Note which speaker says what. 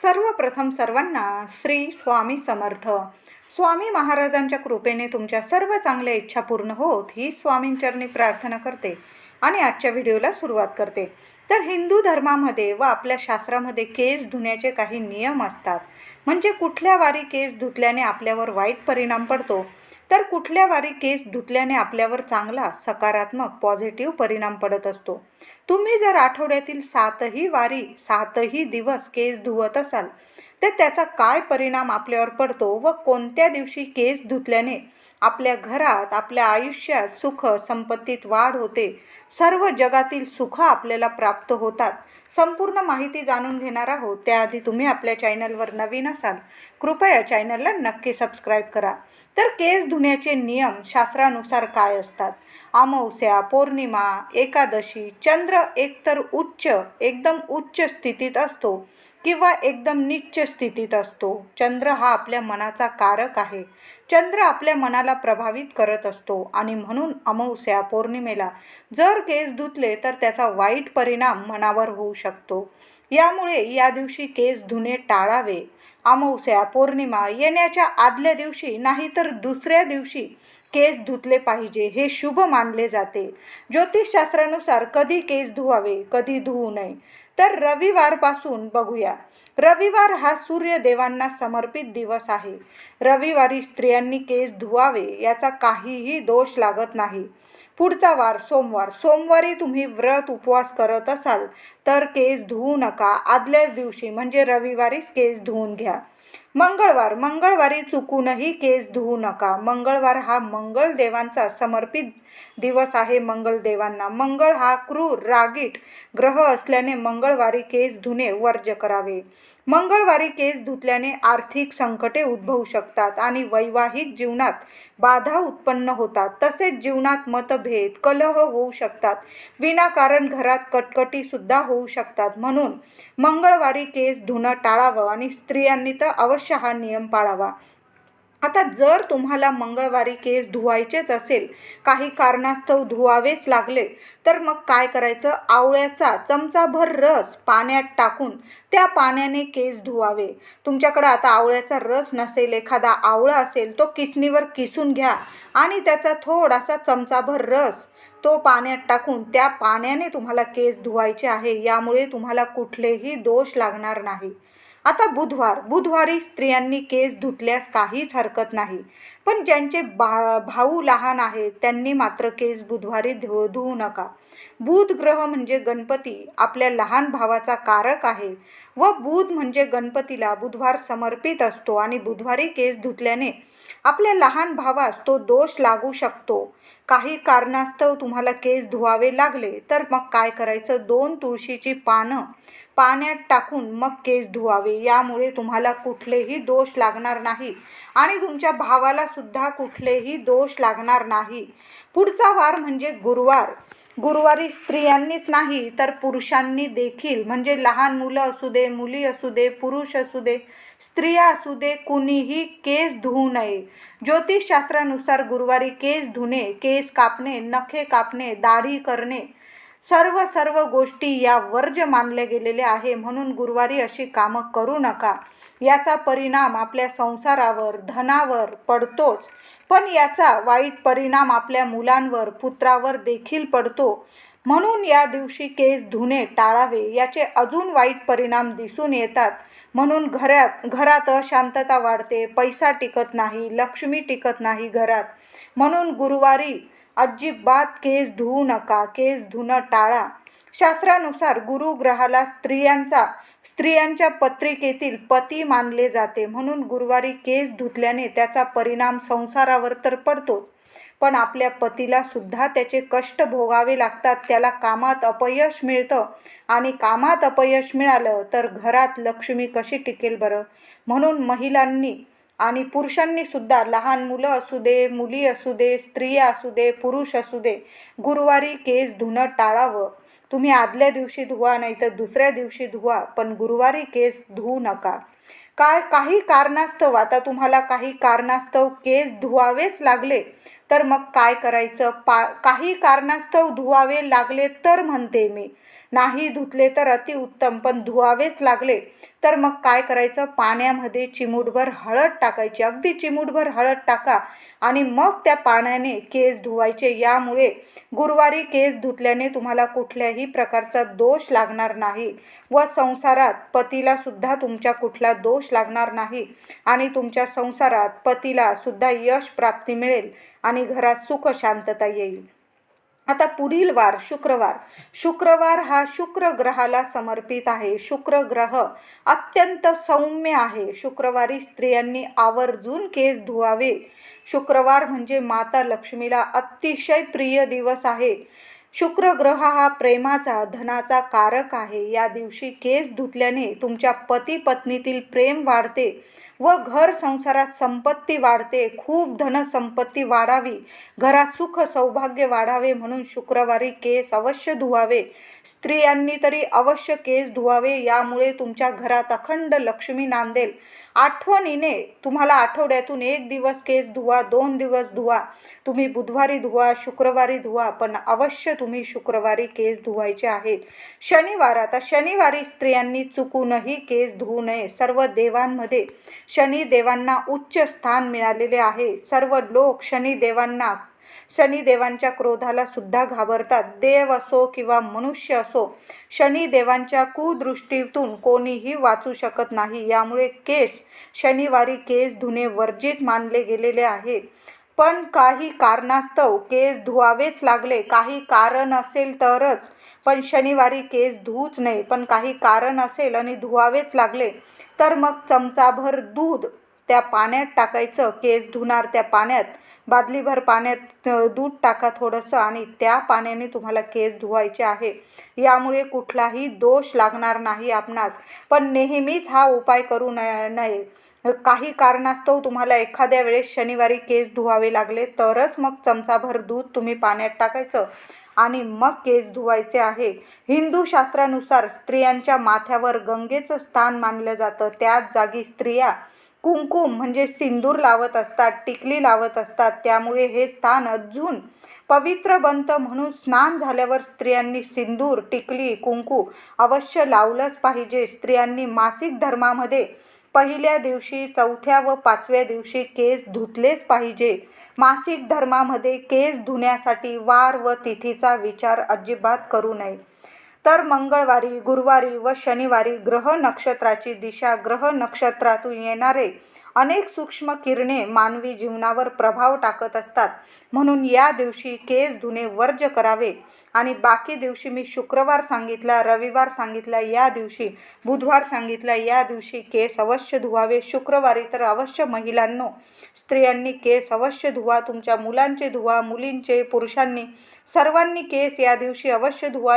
Speaker 1: सर्वप्रथम सर्वांना श्री स्वामी समर्थ. स्वामी महाराजांच्या कृपेने तुमच्या सर्व चांगल्या इच्छा पूर्ण होत ही स्वामींचरणी प्रार्थना करते आणि आजच्या व्हिडिओला सुरुवात करते. तर हिंदू धर्मामध्ये व आपल्या शास्त्रामध्ये केस धुण्याचे काही नियम असतात. म्हणजे कुठल्या वारी केस धुतल्याने आपल्यावर वाईट परिणाम पडतो, तर कुठल्या वारी केस धुतल्याने आपल्यावर चांगला सकारात्मक पॉझिटिव्ह परिणाम पडत असतो. तुम्ही जर आठवड्यातील 7ही वारी 7ही दिवस केस धुवत असाल तर त्याचा काय परिणाम आपल्यावर पडतो व कोणत्या दिवशी केस धुतल्याने आपल्या घरात, आपल्या आयुष्यात सुख संपत्तीत वाढ होते, सर्व जगातील सुख आपल्याला प्राप्त होतात, संपूर्ण माहिती जाणून घेणार आहोत. त्याआधी तुम्ही आपल्या चॅनलवर नवीन असाल कृपया चॅनलला नक्की सबस्क्राईब करा. तर केस धुण्याचे नियम शास्त्रानुसार काय असतात? अमावस्या, पौर्णिमा, एकादशी, चंद्र एकतर एकदम उच्च स्थितीत असतो किंवा एकदम नीच स्थितीत असतो. चंद्र हा आपल्या मनाचा कारक आहे. चंद्र आपल्या मनाला प्रभावित करत असतो आणि म्हणून अमावस्या, पौर्णिमेला जर केस धुतले तर त्याचा वाईट परिणाम मनावर होऊ शकतो. यामुळे या दिवशी केस धुणे टाळावे. अमावस्या, पौर्णिमा येण्याच्या आदल्या दिवशी नाहीतर दुसऱ्या दिवशी केस धुतले पाहिजे, हे शुभ मानले जाते. ज्योतिषशास्त्रानुसार कधी केस धुवावे, कधी धुवू नये, तर रविवारपासून बघूया. रविवार हा सूर्यदेवांना समर्पित दिवस आहे. रविवारी स्त्रियांनी केस धुवावे याचा काहीही दोष लागत नाही. पुढचा वार सोमवार. सोमवारी तुम्ही व्रत उपवास करत असाल तर केस धुवू नका. आदल्याच दिवशी म्हणजे रविवारीच केस धुवून घ्या. मंगळवारी चुकूनही केस धुवू नका. मंगळवार हा मंगळ देवांचा समर्पित दिवस आहे. मंगळदेवांना मंगळ हा क्रूर रागीट ग्रह असल्याने मंगळवारी केस धुणे वर्ज्य करावे. मंगळवारी केस धुतल्याने आर्थिक संकटे उद्भवू शकतात आणि वैवाहिक जीवनात बाधा उत्पन्न होतात. तसेच जीवनात मतभेद, कलह होऊ शकतात. विनाकारण घरात कटकटी सुद्धा होऊ शकतात. म्हणून मंगळवारी केस धुणं टाळावं आणि स्त्रियांनी तर अवश्य हा नियम पाळावा. आता जर तुम्हाला मंगळवारी केस धुवायचेच असेल, काही कारणास्तव धुवावेच लागले, तर मग काय करायचं? आवळ्याचा चमचाभर रस पाण्यात टाकून त्या पाण्याने केस धुवावे. तुमच्याकडे आता आवळ्याचा रस नसेल, एखादा आवळा असेल, तो किसणीवर किसून घ्या आणि त्याचा थोडासा चमचाभर रस तो पाण्यात टाकून त्या पाण्याने तुम्हाला केस धुवायचे आहे. यामुळे तुम्हाला कुठलेही दोष लागणार नाही. आता बुधवारी स्त्रियांनी केस धुतल्यास काहीच हरकत नाही, पण ज्यांचे भाऊ लहान आहेत त्यांनी मात्र केस बुधवारी धुवू नका. बुध ग्रह म्हणजे गणपती आपल्या लहान भावाचा कारक आहे व बुध म्हणजे गणपतीला बुधवार समर्पित असतो आणि बुधवारी केस धुतल्याने आपल्या लहान भावास तो दोष लागू शकतो. काही कारणास्तव तुम्हाला केस धुवावे लागले तर मग काय करायचं? 2 तुळशीची पानं पाण्यात टाकून मग केस धुवावे. यामुळे तुम्हाला कुठलेही दोष लागणार नाही आणि तुमच्या भावाला सुद्धा कुठलेही दोष लागणार नाही. पुढचा वार म्हणजे गुरुवार. गुरुवारी स्त्रियांनीच नाही तर पुरुषांनी देखील, म्हणजे लहान मुलं असू दे, मुली असू दे, पुरुष असू दे, स्त्रिया असू दे, कुणीही केस धुवू नये. ज्योतिषशास्त्रानुसार गुरुवारी केस धुणे, केस कापणे, नखे कापणे, दाढी करणे, सर्व गोष्टी या वर्ज्य मानले गेलेले आहे. म्हणून गुरुवारी अशी कामं करू नका. याचा परिणाम आपल्या संसारावर, धनावर पडतोच, पण याचा वाईट परिणाम आपल्या मुलांवर, पुत्रावर देखील पडतो. म्हणून या दिवशी केस धुणे टाळावे. याचे अजून वाईट परिणाम दिसून येतात. म्हणून घरात अशांतता वाढते, पैसा टिकत नाही, लक्ष्मी टिकत नाही घरात. म्हणून गुरुवारी अजिबात केस धुवू नका. केस धुणं टाळा. शास्त्रानुसार गुरु ग्रहाला स्त्रियांच्या पत्रिकेतील पती मानले जाते. म्हणून गुरुवारी केस धुतल्याने त्याचा परिणाम संसारावर तर पडतोच, पण आपल्या पतीला सुद्धा त्याचे कष्ट भोगावे लागतात. त्याला कामात अपयश मिळतं आणि कामात अपयश मिळालं तर घरात लक्ष्मी कशी टिकेल बरं? म्हणून महिलांनी आणि पुरुषांनी सुद्धा, लहान मुलं असू दे, मुली असू दे, स्त्रिया असू दे, पुरुष असू दे, गुरुवारी केस धुणं टाळावं. तुम्ही आदल्या दिवशी धुवा नाही तर दुसऱ्या दिवशी धुवा, पण गुरुवारी केस धुवू नका. काही कारणास्तव, आता तुम्हाला काही कारणास्तव केस धुवावेच लागले तर मग काय करायचं? काही कारणास्तव धुवावे लागले तर म्हणते मी, नाही धुतले तर अतिउत्तम, पण धुवावेच लागले तर मग काय करायचं, पाण्यामध्ये चिमूटभर हळद टाकायची, अगदी चिमूटभर हळद टाका आणि मग त्या पाण्याने केस धुवायचे. यामुळे गुरुवारी केस धुतल्याने तुम्हाला कुठल्याही प्रकारचा दोष लागणार नाही व संसारात पतीला सुद्धा तुमच्या कुठला दोष लागणार नाही आणि तुमच्या संसारात पतीला सुद्धा यश प्राप्ती मिळेल आणि घरात सुख शांतता येईल. आता पुढील वार शुक्रवार. शुक्रवार हा शुक्र ग्रहाला समर्पित आहे. शुक्र ग्रह अत्यंत सौम्य आहे. शुक्रवारी स्त्रियांनी आवर्जून केस धुवावे. शुक्रवार म्हणजे माता लक्ष्मीला अतिशय प्रिय दिवस आहे. शुक्र ग्रह हा प्रेमाचा, धनाचा कारक आहे. या दिवशी केस धुतल्याने तुमच्या पती पत्नीतील प्रेम वाढते व घर संसारात संपत्ती वाढते. खूप धनसंपत्ती वाढावी, घरात सुख सौभाग्य वाढावे म्हणून शुक्रवारी केस अवश्य धुवावे. स्त्रियांनी तरी अवश्य केस धुवावे. यामुळे तुमच्या घरात अखंड लक्ष्मी नांदेल. आठवणीने तुम्हाला आठवड्यातून 1 दिवस केस धुवा, 2 दिवस धुवा, तुम्ही बुधवारी धुवा, शुक्रवारी धुवा, पण अवश्य तुम्ही शुक्रवारी केस धुवायचे आहेत. शनिवार. आता शनिवारी स्त्रियांनी चुकूनही केस धुवू नये. सर्व देवांमध्ये शनिदेवांना उच्च स्थान मिळालेले आहे. सर्व लोक शनिदेवांच्या क्रोधाला सुद्धा घाबरतात. देव असो किंवा मनुष्य असो, शनिदेवांच्या कुदृष्टीतून कोणीही वाचू शकत नाही. यामुळे शनिवारी केस धुणे वर्जित मानले गेलेले आहे. पण काही कारणास्तव केस धुवावेच लागले, काही कारण असेल तरच, पण शनिवारी केस धुवूच नये. पण काही कारण असेल आणि धुवावेच लागले तर मग चमचाभर दूध त्या पाण्यात टाकायचं. केस धुणार त्या पाण्यात बादलीभर पाण्यात दूध टाका थोडंसं आणि त्या पाण्याने तुम्हाला केस धुवायचे आहे. यामुळे कुठलाही दोष लागणार नाही आपणास. पण नेहमीच हा उपाय करू नये. काही कारणास्तव तुम्हाला एखाद्या वेळेस शनिवारी केस धुवावे लागले तरच मग चमचाभर दूध तुम्ही पाण्यात टाकायचं आणि मग केस धुवायचे आहे. हिंदू शास्त्रानुसार स्त्रियांच्या माथ्यावर गंगेचं स्थान मानलं जातं. त्याच जागी स्त्रिया कुंकुम म्हणजे सिंदूर लावत असतात, टिकली लावत असतात. त्यामुळे हे स्थान अजून पवित्र बनतं. म्हणून स्नान झाल्यावर स्त्रियांनी सिंदूर, टिकली, कुंकू अवश्य लावलंच पाहिजे. स्त्रियांनी मासिक धर्मामध्ये पहिल्या दिवशी, चौथ्या व 5व्या दिवशी केस धुतलेच पाहिजे. मासिक धर्मामध्ये केस धुण्यासाठी वार व तिथीचा विचार अजिबात करू नये. तर मंगळवारी, गुरुवारी व शनिवारी ग्रह नक्षत्राची दिशा, ग्रह नक्षत्रातून येणारे अनेक सूक्ष्म किरणे मानवी जीवनावर प्रभाव टाकत असतात. म्हणून या दिवशी केस धुणे वर्ज्य करावे. आणि बाकी दिवशी मी शुक्रवार सांगितला, रविवार सांगितला या दिवशी, बुधवार सांगितला या दिवशी केस अवश्य धुवावे. शुक्रवारी तर अवश्य महिलांनो, स्त्रियांनी केस अवश्य धुवा. तुमच्या मुलांचे धुवा, मुलींचे, पुरुषांनी, सर्वांनी केस या दिवशी अवश्य धुवा.